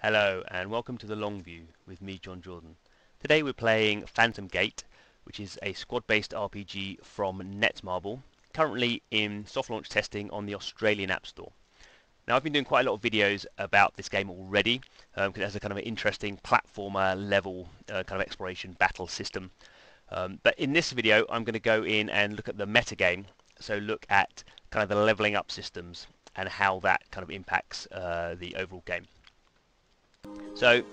Hello and welcome to the Long View with me, Jon Jordan. Today we're playing Phantomgate, which is a squad-based RPG from Netmarble, currently in soft launch testing on the Australian App Store. Now I've been doing quite a lot of videos about this game already, because it has a kind of an interesting platformer level kind of exploration battle system. But in this video I'm going to go in and look at the metagame, so look at kind of the leveling up systems and how that kind of impacts the overall game. So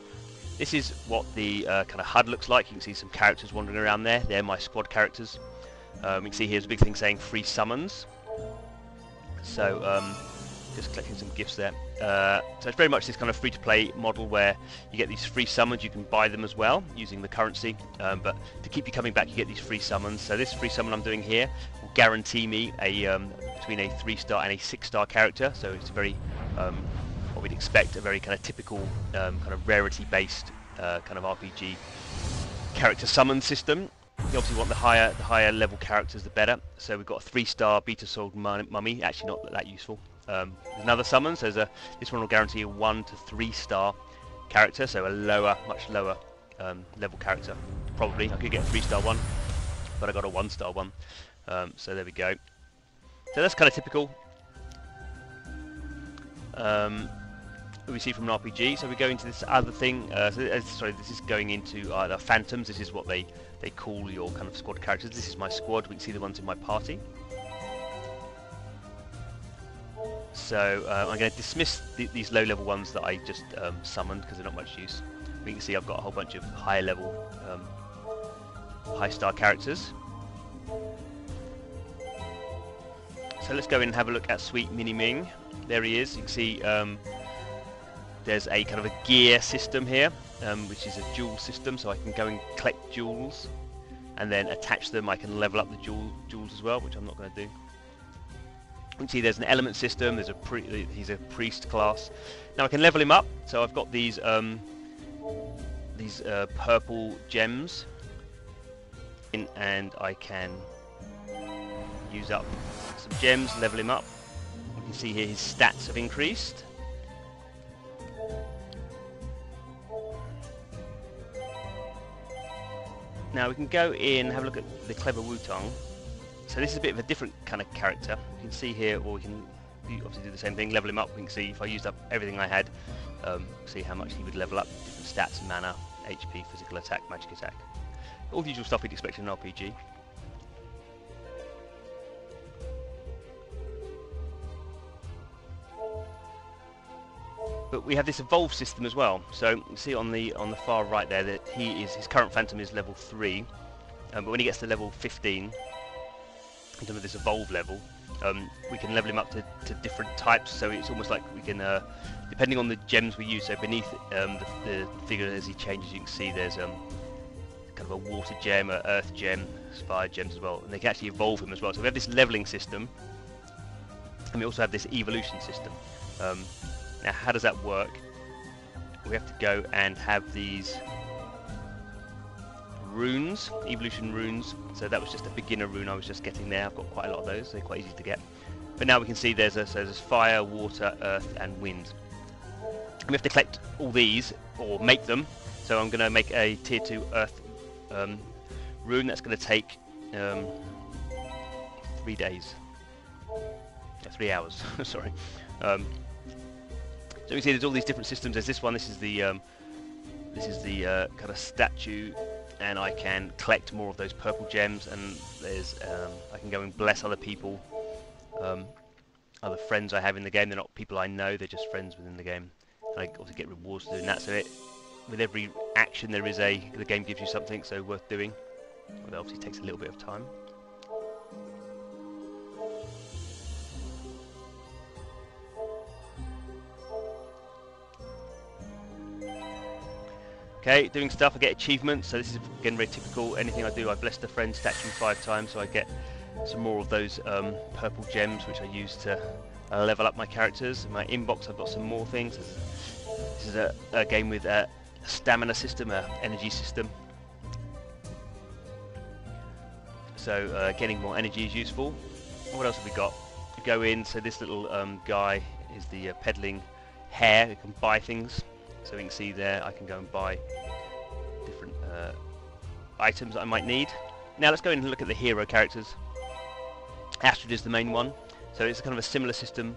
this is what the kind of HUD looks like. You can see some characters wandering around there. They're my squad characters. You can see here's a big thing saying free summons. So just collecting some gifts there. So it's very much this kind of free-to-play model where you get these free summons. You can buy them as well using the currency, but to keep you coming back you get these free summons. So this free summon I'm doing here will guarantee me a between a 3-star and a 6-star character. So it's a very what we'd expect, a very kind of typical kind of rarity-based kind of RPG character summon system. You obviously want the higher level characters, the better. So we've got a 3-star beta-souled mummy, actually not that useful. There's another summon, so this one will guarantee a 1 to 3-star character, so a much lower level character. Probably I could get a 3-star one, but I got a 1-star one. So there we go. So that's kind of typical. We see from an RPG. So we go into this other thing. Sorry, this is going into the phantoms. This is what they call your kind of squad characters. This is my squad. We can see the ones in my party. So I'm going to dismiss these low-level ones that I just summoned because they're not much use. We can see I've got a whole bunch of high-level, high-star characters. So let's go in and have a look at Sweet Mini Ming. There he is. You can see there's a kind of a gear system here, which is a jewel system, so I can go and collect jewels and then attach them. I can level up the jewels as well, which I'm not going to do. You can see there's an element system. There's he's a priest class. Now I can level him up. So I've got these purple gems, and I can use up some gems, level him up. You can see here his stats have increased. Now we can go in and have a look at the Clever Wutong. So this is a bit of a different kind of character. You can see here, or we can obviously do the same thing, level him up. We can see if I used up everything I had, see how much he would level up, different stats, mana, HP, physical attack, magic attack. All the usual stuff we'd expect in an RPG. But we have this evolve system as well. So you see on the far right there that his current phantom is level 3, but when he gets to level 15, in terms of this evolve level, we can level him up to different types. So it's almost like we can, depending on the gems we use. So beneath the figure as he changes, you can see there's kind of a water gem, an earth gem, fire gems as well, and they can actually evolve him as well. So we have this leveling system, and we also have this evolution system. Now how does that work? We have to go and have these runes, evolution runes. So that was just a beginner rune I was just getting there. I've got quite a lot of those, they're quite easy to get. But now we can see there's fire, water, earth and wind. And we have to collect all these, or make them. So I'm going to make a tier 2 earth rune. That's going to take 3 days. 3 hours, sorry. So you can see there's all these different systems. There's this one. This is the kind of statue, and I can collect more of those purple gems. And there's I can go and bless other people, other friends I have in the game. They're not people I know. They're just friends within the game. And I obviously get rewards for doing that. So with every action the game gives you something so worth doing. Well, that obviously takes a little bit of time. Okay, doing stuff, I get achievements, so this is again very typical. Anything I do, I bless the friend statue 5 times, so I get some more of those purple gems, which I use to level up my characters. In my inbox I've got some more things. This is a game with a stamina system, an energy system. So getting more energy is useful. What else have we got? go in. So this little guy is the peddling hare who can buy things. So we can see there I can go and buy different items that I might need. Now let's go in and look at the hero characters. Astrid is the main one, so it's kind of a similar system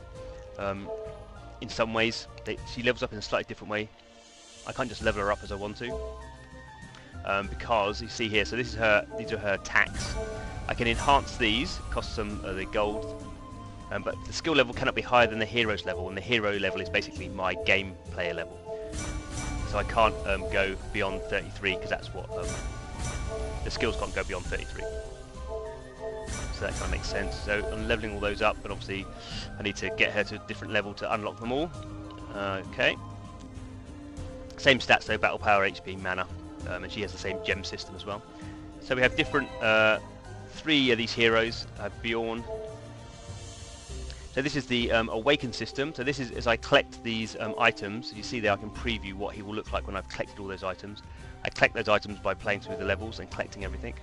in some ways. She levels up in a slightly different way. I can't just level her up as I want to, because you see here, so this is these are her attacks. I can enhance these, cost some of the gold, but the skill level cannot be higher than the hero's level, and the hero level is basically my game player level. So I can't go beyond 33, because that's what the skills can't go beyond 33. So that kind of makes sense. So I'm leveling all those up, but obviously I need to get her to a different level to unlock them all. Okay. Same stats though, battle power, HP, mana, and she has the same gem system as well. So we have different, 3 of these heroes, Bjorn. So this is the Awaken system. So this is, as I collect these items, you see there I can preview what he will look like when I've collected all those items. I collect those items by playing through the levels and collecting everything.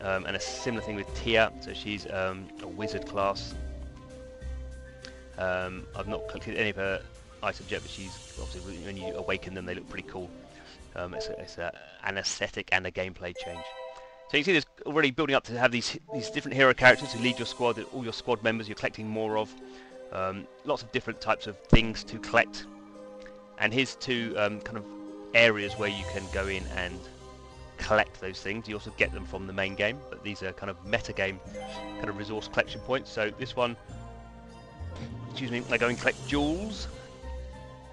And a similar thing with Tia, so she's a wizard class. I've not collected any of her items yet, but she's obviously, when you awaken them, they look pretty cool. It's an aesthetic and a gameplay change. So you can see there's already building up to have these different hero characters who lead your squad, all your squad members you're collecting more of. Lots of different types of things to collect. And here's 2 kind of areas where you can go in and collect those things. You also get them from the main game, but these are kind of metagame kind of resource collection points. So this one, excuse me, I go and collect jewels.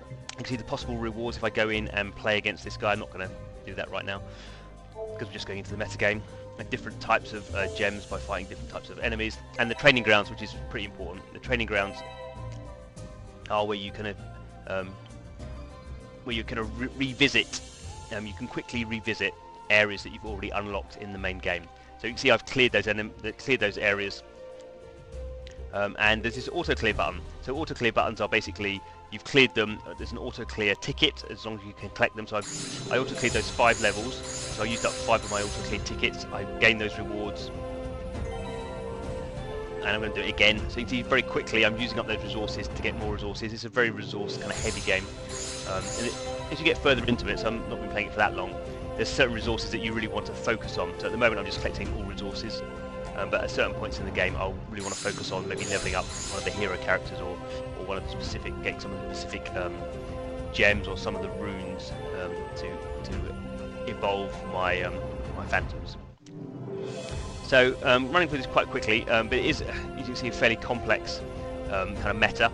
You can see the possible rewards if I go in and play against this guy. I'm not going to do that right now, because we're just going into the metagame. And different types of gems by fighting different types of enemies, and the training grounds, which is pretty important. The training grounds are where you kind of revisit. You can quickly revisit areas that you've already unlocked in the main game. So you can see I've cleared those areas, and there's this auto clear button. So auto clear buttons are basically, you've cleared them, there's an auto clear ticket as long as you can collect them. So I auto cleared those 5 levels, so I used up 5 of my auto clear tickets. I gained those rewards, and I'm going to do it again. So you can see very quickly I'm using up those resources to get more resources. It's a very resource kind of heavy game, and as you get further into it, so I've not been playing it for that long, there's certain resources that you really want to focus on. So at the moment I'm just collecting all resources, but at certain points in the game I'll really want to focus on maybe leveling up one of the hero characters, or one of the specific, getting some of the specific gems or some of the runes to evolve my my phantoms. So running through this quite quickly, but it is, you can see, a fairly complex kind of meta.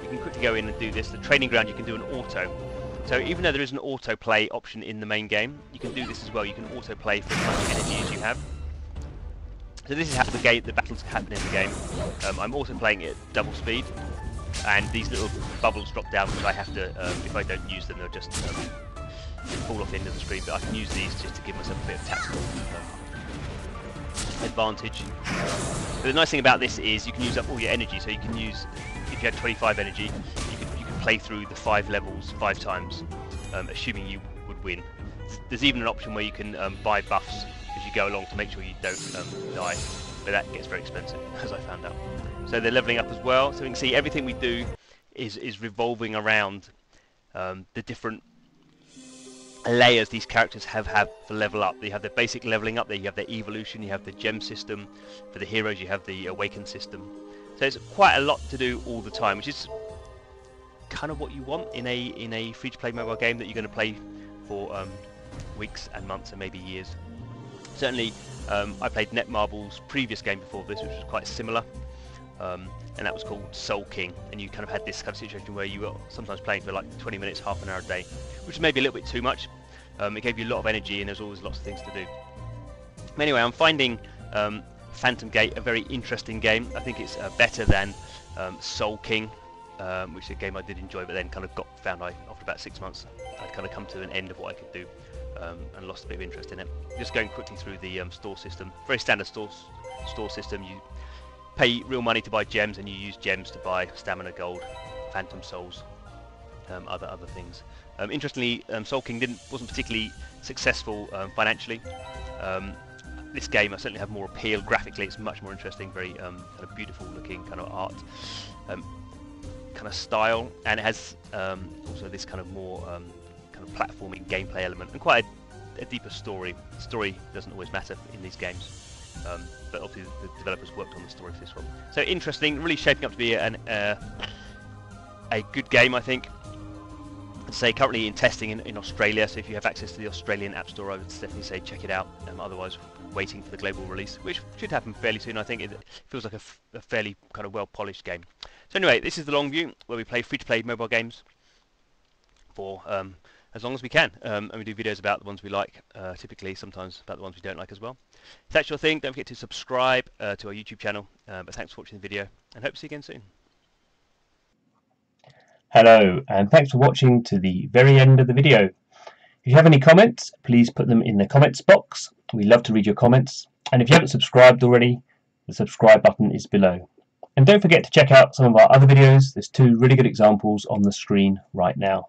We can quickly go in and do this. The training ground, you can do an auto. So even though there is an auto play option in the main game, you can do this as well. You can auto play for as much energy as you have. So this is how the battles happen in the game. I'm auto playing it at double speed, and these little bubbles drop down, which I have to, if I don't use them, they'll just fall off the end of the screen. But I can use these just to give myself a bit of tactical advantage. But the nice thing about this is you can use up all your energy. So you can use, if you had 25 energy, you can play through the 5 levels 5 times, assuming you would win. There's even an option where you can buy buffs as you go along to make sure you don't die, but that gets very expensive, as I found out. So they're leveling up as well. So you can see everything we do is revolving around the different layers these characters have for level up. You have the basic leveling up, there you have the evolution, you have the gem system. For the heroes you have the awaken system. So it's quite a lot to do all the time, which is kind of what you want in a free-to-play mobile game that you're going to play for weeks and months and maybe years. Certainly I played Netmarble's previous game before this, which was quite similar, and that was called Soul King, and you kind of had this kind of situation where you were sometimes playing for like 20 minutes, half an hour a day, which is maybe a little bit too much. It gave you a lot of energy and there's always lots of things to do. But anyway, I'm finding Phantomgate a very interesting game. I think it's better than Soul King, which is a game I did enjoy, but then kind of found after about 6 months I'd kind of come to an end of what I could do, and lost a bit of interest in it. Just going quickly through the store system, very standard store system. You pay real money to buy gems, and you use gems to buy stamina, gold, phantom souls, other things. Interestingly, Soul King wasn't particularly successful financially. This game I certainly have more appeal graphically. It's much more interesting, very kind of beautiful looking kind of art. kind of style, and it has also this kind of more kind of platforming gameplay element, and quite a deeper story. Story doesn't always matter in these games, but obviously the developers worked on the story for this one. So interesting, really shaping up to be a good game, I think. I'd say currently in testing in Australia, so if you have access to the Australian App Store, I would definitely say check it out. Otherwise, waiting for the global release, which should happen fairly soon. I think it feels like a fairly kind of well-polished game. So anyway, this is the long view, where we play free-to-play mobile games for as long as we can, and we do videos about the ones we like, typically sometimes about the ones we don't like as well. If that's your thing, don't forget to subscribe to our YouTube channel, but thanks for watching the video, and hope to see you again soon. Hello, and thanks for watching to the very end of the video. If you have any comments, please put them in the comments box. We love to read your comments. And if you haven't subscribed already, the subscribe button is below. And don't forget to check out some of our other videos. There's 2 really good examples on the screen right now.